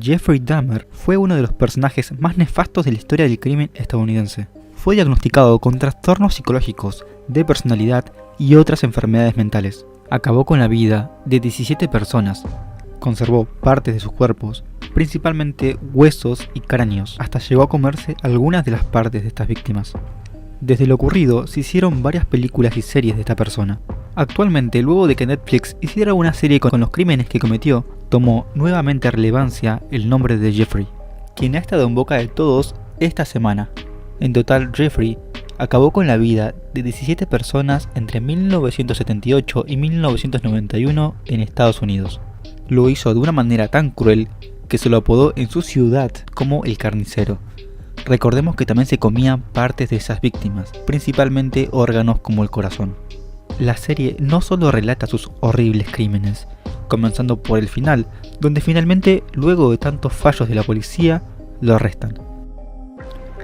Jeffrey Dahmer fue uno de los personajes más nefastos de la historia del crimen estadounidense. Fue diagnosticado con trastornos psicológicos, de personalidad y otras enfermedades mentales. Acabó con la vida de 17 personas. Conservó partes de sus cuerpos, principalmente huesos y cráneos, hasta llegó a comerse algunas de las partes de estas víctimas. Desde lo ocurrido se hicieron varias películas y series de esta persona. Actualmente, luego de que Netflix hiciera una serie con los crímenes que cometió, tomó nuevamente relevancia el nombre de Jeffrey, quien ha estado en boca de todos esta semana. En total, Jeffrey acabó con la vida de 17 personas entre 1978 y 1991 en Estados Unidos. Lo hizo de una manera tan cruel que se lo apodó en su ciudad como el carnicero. Recordemos que también se comía partes de esas víctimas, principalmente órganos como el corazón. La serie no solo relata sus horribles crímenes, comenzando por el final, donde finalmente, luego de tantos fallos de la policía, lo arrestan.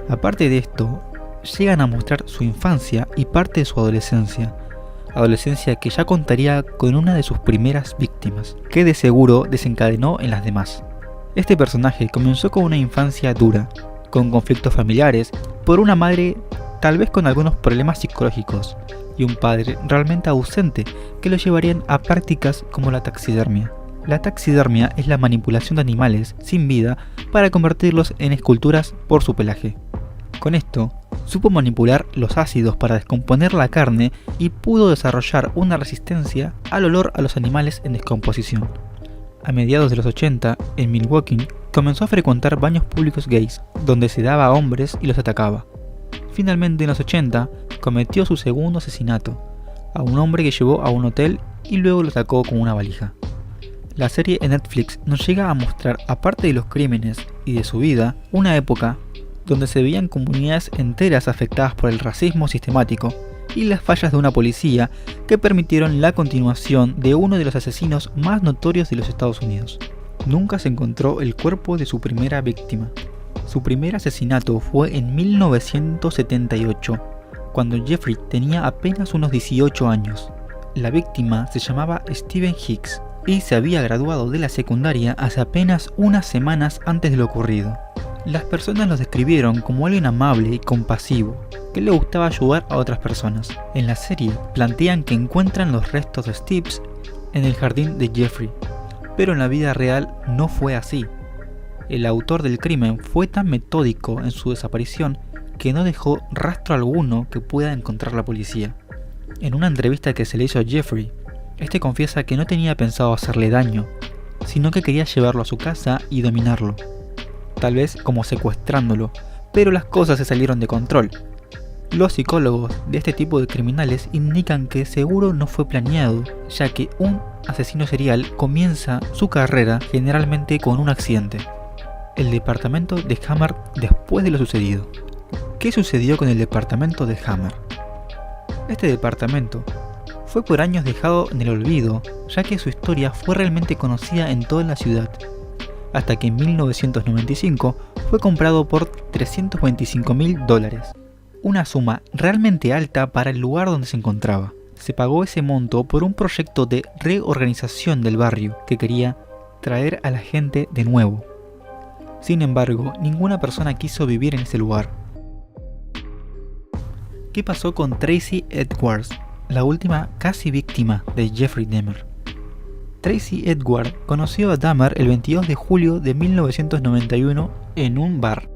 Aparte de esto, llegan a mostrar su infancia y parte de su adolescencia que ya contaría con una de sus primeras víctimas, que de seguro desencadenó en las demás. Este personaje comenzó con una infancia dura, con conflictos familiares, por una madre tal vez con algunos problemas psicológicos, y un padre realmente ausente que lo llevarían a prácticas como la taxidermia. La taxidermia es la manipulación de animales sin vida para convertirlos en esculturas por su pelaje. Con esto, supo manipular los ácidos para descomponer la carne y pudo desarrollar una resistencia al olor a los animales en descomposición. A mediados de los 80, en Milwaukee, comenzó a frecuentar baños públicos gays, donde se daba a hombres y los atacaba. Finalmente, en los 80, cometió su segundo asesinato, a un hombre que llevó a un hotel y luego lo atacó con una valija. La serie en Netflix nos llega a mostrar, aparte de los crímenes y de su vida, una época donde se veían comunidades enteras afectadas por el racismo sistemático y las fallas de una policía que permitieron la continuación de uno de los asesinos más notorios de los Estados Unidos. Nunca se encontró el cuerpo de su primera víctima. Su primer asesinato fue en 1978, cuando Jeffrey tenía apenas unos 18 años. La víctima se llamaba Stephen Hicks y se había graduado de la secundaria hace apenas unas semanas antes de lo ocurrido. Las personas lo describieron como alguien amable y compasivo, que le gustaba ayudar a otras personas. En la serie plantean que encuentran los restos de Steve en el jardín de Jeffrey, pero en la vida real no fue así. El autor del crimen fue tan metódico en su desaparición que no dejó rastro alguno que pueda encontrar la policía. En una entrevista que se le hizo a Jeffrey, este confiesa que no tenía pensado hacerle daño, sino que quería llevarlo a su casa y dominarlo, tal vez como secuestrándolo, pero las cosas se salieron de control. Los psicólogos de este tipo de criminales indican que seguro no fue planeado, ya que un asesino serial comienza su carrera generalmente con un accidente. El departamento de Hammer después de lo sucedido. ¿Qué sucedió con el departamento de Hammer? Este departamento fue por años dejado en el olvido, ya que su historia fue realmente conocida en toda la ciudad, hasta que en 1995 fue comprado por $325.000, una suma realmente alta para el lugar donde se encontraba. Se pagó ese monto por un proyecto de reorganización del barrio que quería traer a la gente de nuevo. Sin embargo, ninguna persona quiso vivir en ese lugar. ¿Qué pasó con Tracy Edwards, la última casi víctima de Jeffrey Dahmer? Tracy Edwards conoció a Dahmer el 22 de julio de 1991 en un bar.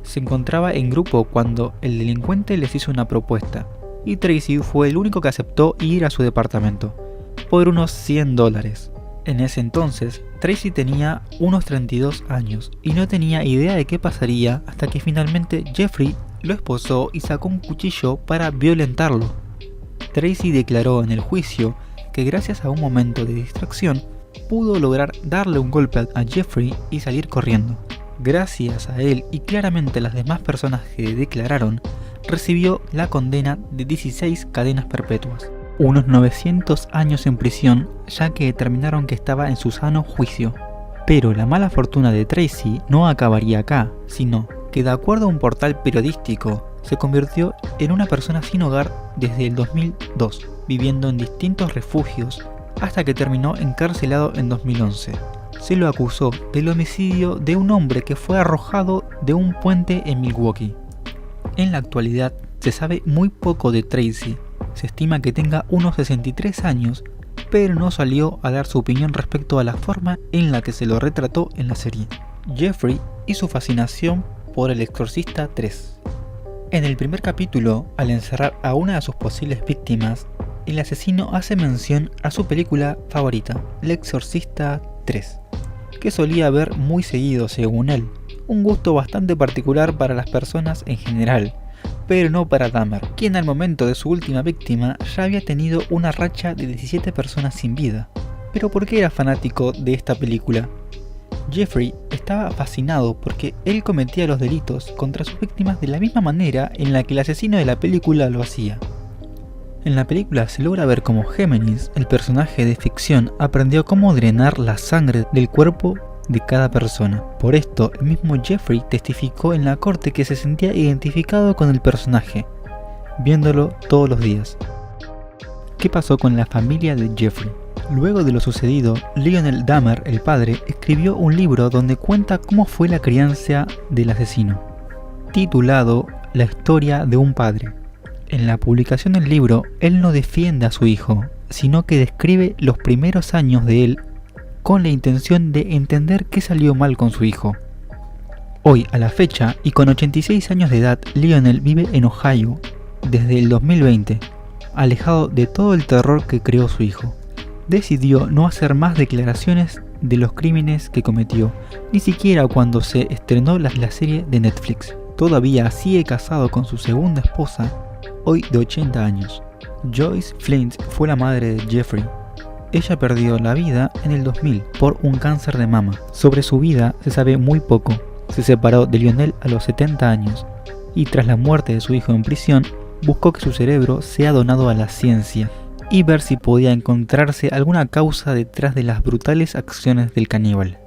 Se encontraba en grupo cuando el delincuente les hizo una propuesta, y Tracy fue el único que aceptó ir a su departamento, por unos $100. En ese entonces, Tracy tenía unos 32 años y no tenía idea de qué pasaría hasta que finalmente Jeffrey lo esposó y sacó un cuchillo para violentarlo. Tracy declaró en el juicio que gracias a un momento de distracción pudo lograr darle un golpe a Jeffrey y salir corriendo. Gracias a él y claramente a las demás personas que declararon, recibió la condena de 16 cadenas perpetuas, unos 900 años en prisión, ya que determinaron que estaba en su sano juicio. Pero la mala fortuna de Tracy no acabaría acá, sino que de acuerdo a un portal periodístico, se convirtió en una persona sin hogar desde el 2002, viviendo en distintos refugios, hasta que terminó encarcelado en 2011. se lo acusó del homicidio de un hombre que fue arrojado de un puente en Milwaukee. En la actualidad se sabe muy poco de Tracy. Se estima que tenga unos 63 años, pero no salió a dar su opinión respecto a la forma en la que se lo retrató en la serie. Jeffrey y su fascinación por El Exorcista 3. En el primer capítulo, al encerrar a una de sus posibles víctimas, el asesino hace mención a su película favorita, El Exorcista 3, que solía ver muy seguido según él, un gusto bastante particular para las personas en general, pero no para Dahmer, quien al momento de su última víctima ya había tenido una racha de 17 personas sin vida. ¿Pero por qué era fanático de esta película? Jeffrey estaba fascinado porque él cometía los delitos contra sus víctimas de la misma manera en la que el asesino de la película lo hacía. En la película se logra ver cómo Géminis, el personaje de ficción, aprendió cómo drenar la sangre del cuerpo de cada persona. Por esto, el mismo Jeffrey testificó en la corte que se sentía identificado con el personaje, viéndolo todos los días. ¿Qué pasó con la familia de Jeffrey? Luego de lo sucedido, Lionel Dahmer, el padre, escribió un libro donde cuenta cómo fue la crianza del asesino, titulado La historia de un padre. En la publicación del libro, él no defiende a su hijo, sino que describe los primeros años de él con la intención de entender qué salió mal con su hijo. Hoy, a la fecha, y con 86 años de edad, Lionel vive en Ohio desde el 2020, alejado de todo el terror que creó su hijo. Decidió no hacer más declaraciones de los crímenes que cometió, ni siquiera cuando se estrenó la serie de Netflix. Todavía sigue casado con su segunda esposa, hoy de 80 años. Joyce Flint fue la madre de Jeffrey. Ella perdió la vida en el 2000 por un cáncer de mama. Sobre su vida se sabe muy poco. Se separó de Lionel a los 70 años y tras la muerte de su hijo en prisión, buscó que su cerebro sea donado a la ciencia y ver si podía encontrarse alguna causa detrás de las brutales acciones del caníbal.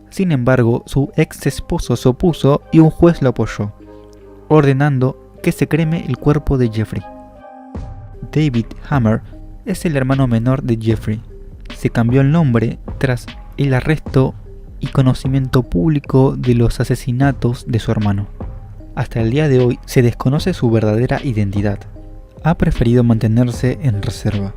Sin embargo, su ex esposo se opuso y un juez lo apoyó, ordenando que se creme el cuerpo de Jeffrey. David Hammer es el hermano menor de Jeffrey. Se cambió el nombre tras el arresto y conocimiento público de los asesinatos de su hermano. Hasta el día de hoy se desconoce su verdadera identidad. Ha preferido mantenerse en reserva.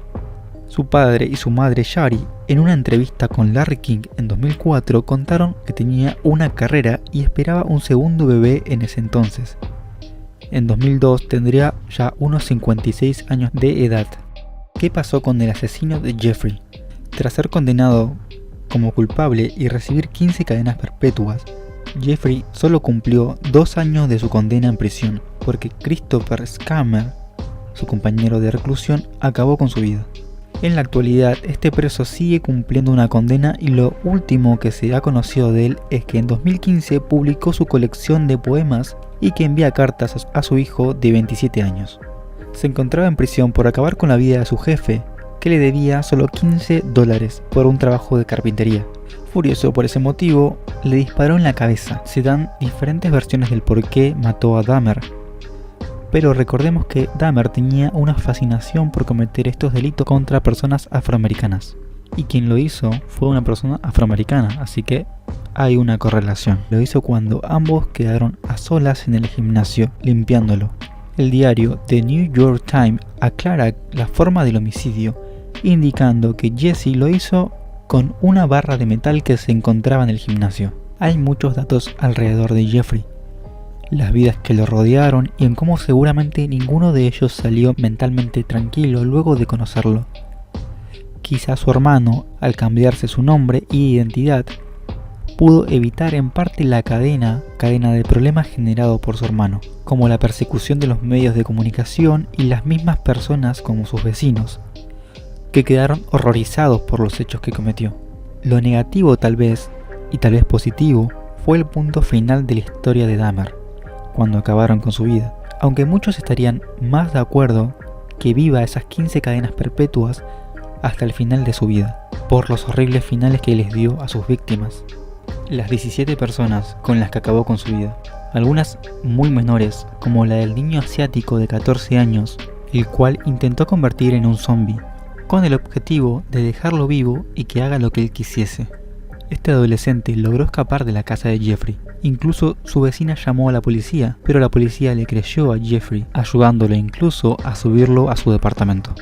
Su padre y su madre Shari, en una entrevista con Larry King en 2004, contaron que tenía una carrera y esperaba un segundo bebé en ese entonces. En 2002 tendría ya unos 56 años de edad. ¿Qué pasó con el asesino de Jeffrey? Tras ser condenado como culpable y recibir 15 cadenas perpetuas, Jeffrey solo cumplió 2 años de su condena en prisión, porque Christopher Scammer, su compañero de reclusión, acabó con su vida. En la actualidad, este preso sigue cumpliendo una condena y lo último que se ha conocido de él es que en 2015 publicó su colección de poemas y que envía cartas a su hijo de 27 años. Se encontraba en prisión por acabar con la vida de su jefe, que le debía solo $15 por un trabajo de carpintería. Furioso por ese motivo, le disparó en la cabeza. Se dan diferentes versiones del por qué mató a Dahmer, pero recordemos que Dahmer tenía una fascinación por cometer estos delitos contra personas afroamericanas, y quien lo hizo fue una persona afroamericana, así que hay una correlación. Lo hizo cuando ambos quedaron a solas en el gimnasio limpiándolo. El diario The New York Times aclara la forma del homicidio, indicando que Jesse lo hizo con una barra de metal que se encontraba en el gimnasio. Hay muchos datos alrededor de Jeffrey, las vidas que lo rodearon y en cómo seguramente ninguno de ellos salió mentalmente tranquilo luego de conocerlo. Quizá su hermano, al cambiarse su nombre y identidad, pudo evitar en parte la cadena de problemas generado por su hermano, como la persecución de los medios de comunicación y las mismas personas como sus vecinos, que quedaron horrorizados por los hechos que cometió. Lo negativo tal vez, y tal vez positivo, fue el punto final de la historia de Dahmer, cuando acabaron con su vida, aunque muchos estarían más de acuerdo que viva esas 15 cadenas perpetuas hasta el final de su vida, por los horribles finales que les dio a sus víctimas. Las 17 personas con las que acabó con su vida, algunas muy menores, como la del niño asiático de 14 años, el cual intentó convertir en un zombie, con el objetivo de dejarlo vivo y que haga lo que él quisiese. Este adolescente logró escapar de la casa de Jeffrey. Incluso su vecina llamó a la policía, pero la policía le creyó a Jeffrey, ayudándolo incluso a subirlo a su departamento.